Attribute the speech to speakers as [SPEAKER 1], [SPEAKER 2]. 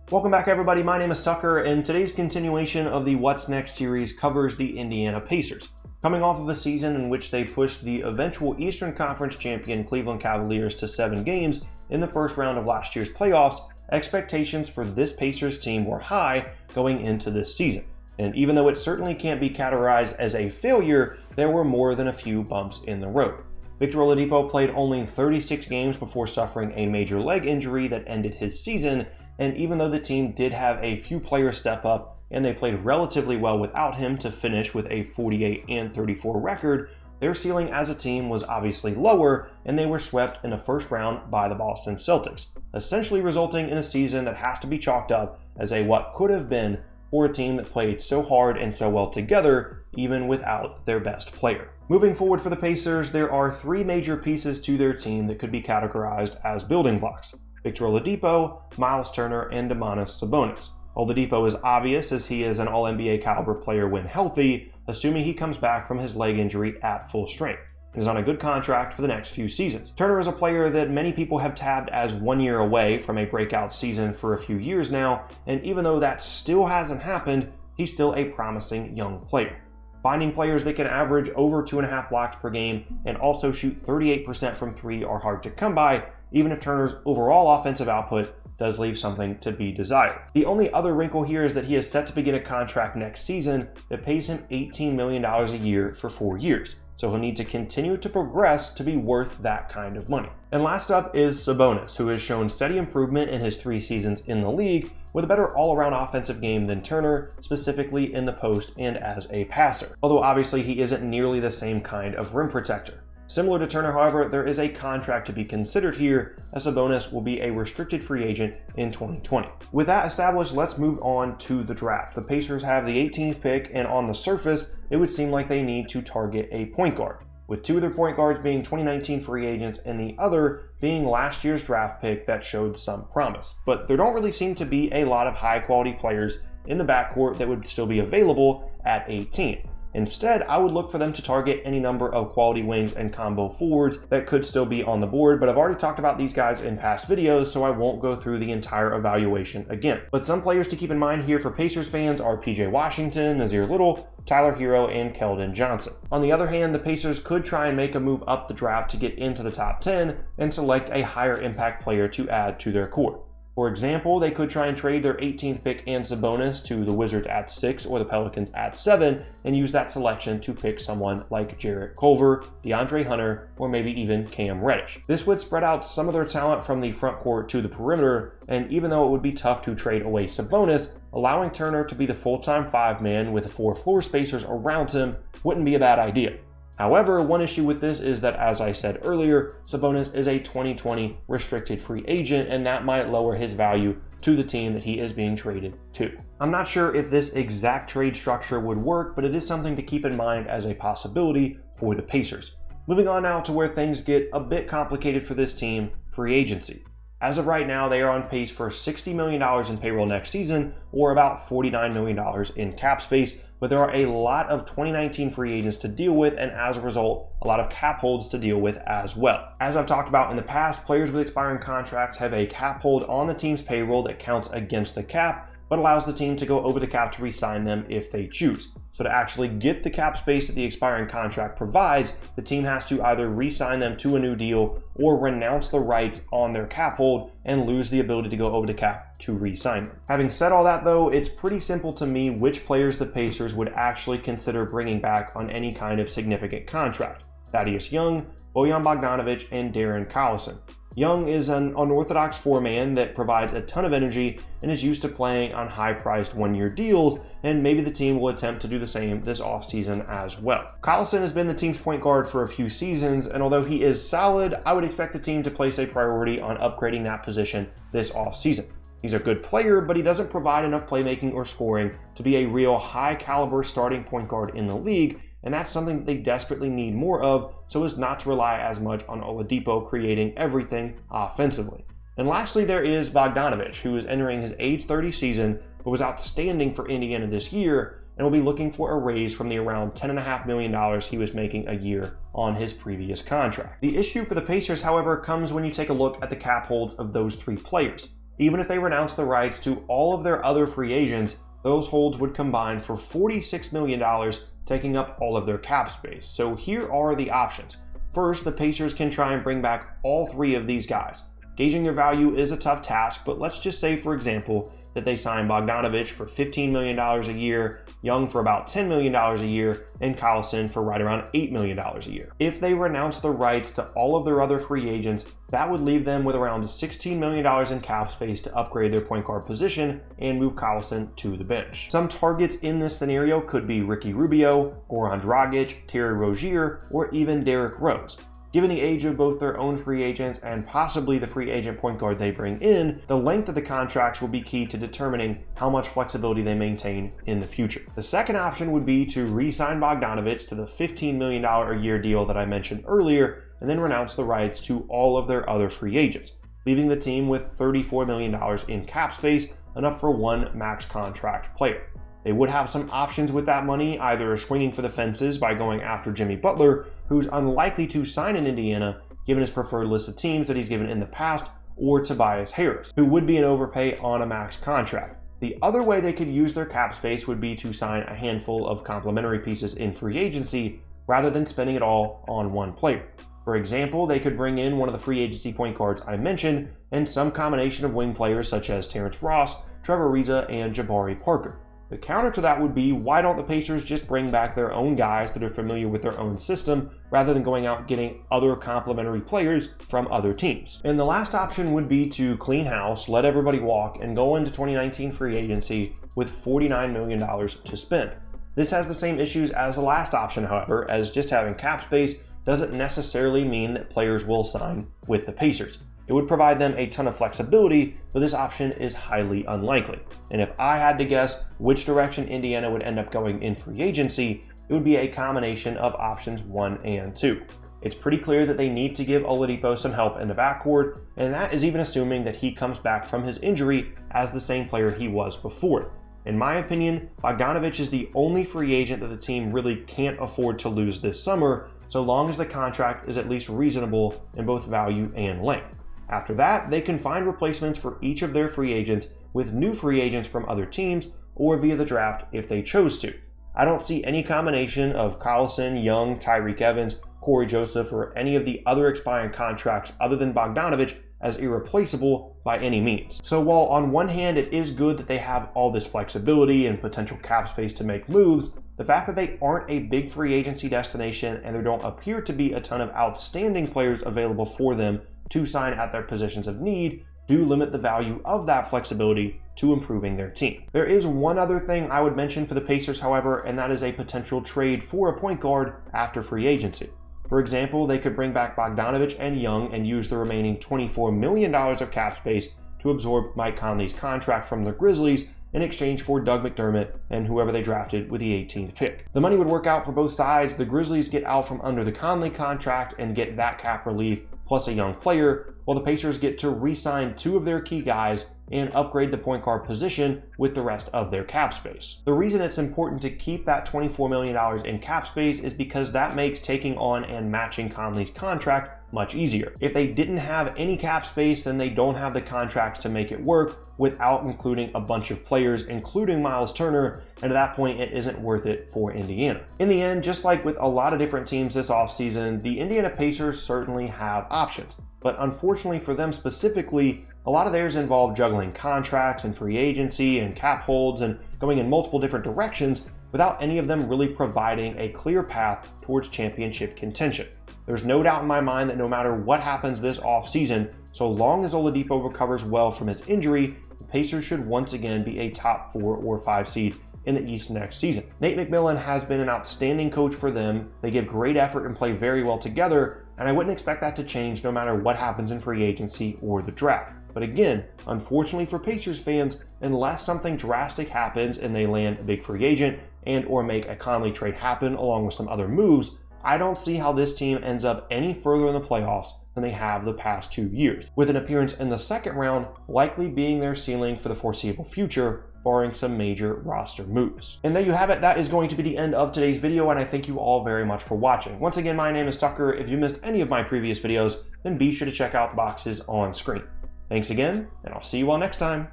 [SPEAKER 1] Welcome back, everybody. My name is Tucker, and today's continuation of the What's Next series covers the Indiana Pacers. Coming off of a season in which they pushed the eventual Eastern Conference champion Cleveland Cavaliers to 7 games in the first round of last year's playoffs, expectations for this Pacers team were high going into this season. And even though it certainly can't be categorized as a failure, there were more than a few bumps in the road. Victor Oladipo played only 36 games before suffering a major leg injury that ended his season, and even though the team did have a few players step up and they played relatively well without him to finish with a 48-34 record, their ceiling as a team was obviously lower, and they were swept in the first round by the Boston Celtics, essentially resulting in a season that has to be chalked up as a what could have been for a team that played so hard and so well together, even without their best player. Moving forward for the Pacers, there are 3 major pieces to their team that could be categorized as building blocks: Victor Oladipo, Miles Turner, and Domantas Sabonis. Oladipo is obvious, as he is an All-NBA caliber player when healthy, assuming he comes back from his leg injury at full strength, and is on a good contract for the next few seasons. Turner is a player that many people have tabbed as 1 year away from a breakout season for a few years now, and even though that still hasn't happened, he's still a promising young player. Finding players that can average over 2.5 blocks per game and also shoot 38% from 3 are hard to come by, even if Turner's overall offensive output does leave something to be desired. The only other wrinkle here is that he is set to begin a contract next season that pays him $18 million a year for 4 years. So he'll need to continue to progress to be worth that kind of money. And last up is Sabonis, who has shown steady improvement in his 3 seasons in the league, with a better all-around offensive game than Turner, specifically in the post and as a passer. Although obviously he isn't nearly the same kind of rim protector. Similar to Turner, however, there is a contract to be considered here, as Sabonis will be a restricted free agent in 2020. With that established, let's move on to the draft. The Pacers have the 18th pick, and on the surface, it would seem like they need to target a point guard, with 2 of their point guards being 2019 free agents and the other being last year's draft pick that showed some promise. But there don't really seem to be a lot of high-quality players in the backcourt that would still be available at 18. Instead, I would look for them to target any number of quality wings and combo forwards that could still be on the board, but I've already talked about these guys in past videos, so I won't go through the entire evaluation again. But some players to keep in mind here for Pacers fans are PJ Washington, Nazir Little, Tyler Hero, and Keldon Johnson. On the other hand, the Pacers could try and make a move up the draft to get into the top 10 and select a higher impact player to add to their core. For example, they could try and trade their 18th pick and Sabonis to the Wizards at 6 or the Pelicans at 7 and use that selection to pick someone like Jarrett Culver, DeAndre Hunter, or maybe even Cam Reddish. This would spread out some of their talent from the front court to the perimeter, and even though it would be tough to trade away Sabonis, allowing Turner to be the full-time 5-man with 4 floor spacers around him wouldn't be a bad idea. However, one issue with this is that, as I said earlier, Sabonis is a 2020 restricted free agent, and that might lower his value to the team that he is being traded to. I'm not sure if this exact trade structure would work, but it is something to keep in mind as a possibility for the Pacers. Moving on now to where things get a bit complicated for this team: free agency. As of right now, they are on pace for $60 million in payroll next season, or about $49 million in cap space, but there are a lot of 2019 free agents to deal with, and as a result, a lot of cap holds to deal with as well. As I've talked about in the past, players with expiring contracts have a cap hold on the team's payroll that counts against the cap, but allows the team to go over the cap to re-sign them if they choose. So to actually get the cap space that the expiring contract provides, the team has to either re-sign them to a new deal or renounce the rights on their cap hold and lose the ability to go over the cap to re-sign them. Having said all that though, it's pretty simple to me which players the Pacers would actually consider bringing back on any kind of significant contract: Thaddeus Young, Bojan Bogdanovic, and Darren Collison. Young is an unorthodox 4-man that provides a ton of energy and is used to playing on high-priced 1-year deals, and maybe the team will attempt to do the same this offseason as well. Collison has been the team's point guard for a few seasons, and although he is solid, I would expect the team to place a priority on upgrading that position this offseason. He's a good player, but he doesn't provide enough playmaking or scoring to be a real high-caliber starting point guard in the league, and that's something that they desperately need more of, so as not to rely as much on Oladipo creating everything offensively. And lastly, there is Bogdanovic, who is entering his age 30 season, but was outstanding for Indiana this year, and will be looking for a raise from the around $10.5 million he was making a year on his previous contract. The issue for the Pacers, however, comes when you take a look at the cap holds of those 3 players. Even if they renounce the rights to all of their other free agents, those holds would combine for $46 million, taking up all of their cap space. So here are the options. First, the Pacers can try and bring back all three of these guys. Gauging their value is a tough task, but let's just say, for example, that they sign Bogdanovich for $15 million a year, Young for about $10 million a year, and Collison for right around $8 million a year. If they renounce the rights to all of their other free agents, that would leave them with around $16 million in cap space to upgrade their point guard position and move Collison to the bench. Some targets in this scenario could be Ricky Rubio, Goran Dragic, Terry Rozier, or even Derrick Rose. Given the age of both their own free agents and possibly the free agent point guard they bring in, the length of the contracts will be key to determining how much flexibility they maintain in the future. The second option would be to re-sign Bogdanovich to the $15 million a year deal that I mentioned earlier, and then renounce the rights to all of their other free agents, leaving the team with $34 million in cap space, enough for one max contract player. They would have some options with that money, either swinging for the fences by going after Jimmy Butler, who's unlikely to sign in Indiana given his preferred list of teams that he's given in the past, or Tobias Harris, who would be an overpay on a max contract. The other way they could use their cap space would be to sign a handful of complementary pieces in free agency rather than spending it all on one player. For example, they could bring in one of the free agency point guards I mentioned and some combination of wing players such as Terrence Ross, Trevor Ariza, and Jabari Parker. The counter to that would be, why don't the Pacers just bring back their own guys that are familiar with their own system rather than going out and getting other complementary players from other teams? And the last option would be to clean house, let everybody walk, and go into 2019 free agency with $49 million to spend. This has the same issues as the last option, however, as just having cap space doesn't necessarily mean that players will sign with the Pacers. It would provide them a ton of flexibility, but this option is highly unlikely. And if I had to guess which direction Indiana would end up going in free agency, it would be a combination of options 1 and 2. It's pretty clear that they need to give Oladipo some help in the backcourt, and that is even assuming that he comes back from his injury as the same player he was before. In my opinion, Bogdanovich is the only free agent that the team really can't afford to lose this summer, so long as the contract is at least reasonable in both value and length. After that, they can find replacements for each of their free agents with new free agents from other teams or via the draft if they chose to. I don't see any combination of Collison, Young, Tyreke Evans, Corey Joseph, or any of the other expiring contracts other than Bogdanovich as irreplaceable by any means. So while on one hand it is good that they have all this flexibility and potential cap space to make moves, the fact that they aren't a big free agency destination and there don't appear to be a ton of outstanding players available for them to sign at their positions of need do limit the value of that flexibility to improving their team. There is one other thing I would mention for the Pacers, however, and that is a potential trade for a point guard after free agency. For example, they could bring back Bogdanovich and Young and use the remaining $24 million of cap space to absorb Mike Conley's contract from the Grizzlies in exchange for Doug McDermott and whoever they drafted with the 18th pick. The money would work out for both sides. The Grizzlies get out from under the Conley contract and get that cap relief plus a young player, while the Pacers get to re-sign 2 of their key guys and upgrade the point guard position with the rest of their cap space. The reason it's important to keep that $24 million in cap space is because that makes taking on and matching Conley's contract much easier. If they didn't have any cap space, then they don't have the contracts to make it work without including a bunch of players, including Miles Turner, and at that point it isn't worth it for Indiana. In the end, just like with a lot of different teams this offseason, the Indiana Pacers certainly have options. But unfortunately for them specifically, a lot of theirs involve juggling contracts and free agency and cap holds and going in multiple different directions without any of them really providing a clear path towards championship contention. There's no doubt in my mind that no matter what happens this offseason, so long as Oladipo recovers well from his injury, the Pacers should once again be a top 4 or 5 seed in the East next season. Nate McMillan has been an outstanding coach for them. They give great effort and play very well together, and I wouldn't expect that to change no matter what happens in free agency or the draft. But again, unfortunately for Pacers fans, unless something drastic happens and they land a big free agent and or make a Conley trade happen along with some other moves, I don't see how this team ends up any further in the playoffs than they have the past 2 years, with an appearance in the second round likely being their ceiling for the foreseeable future, barring some major roster moves. And there you have it. That is going to be the end of today's video, and I thank you all very much for watching. Once again, my name is Tucker. If you missed any of my previous videos, then be sure to check out the boxes on screen. Thanks again, and I'll see you all next time.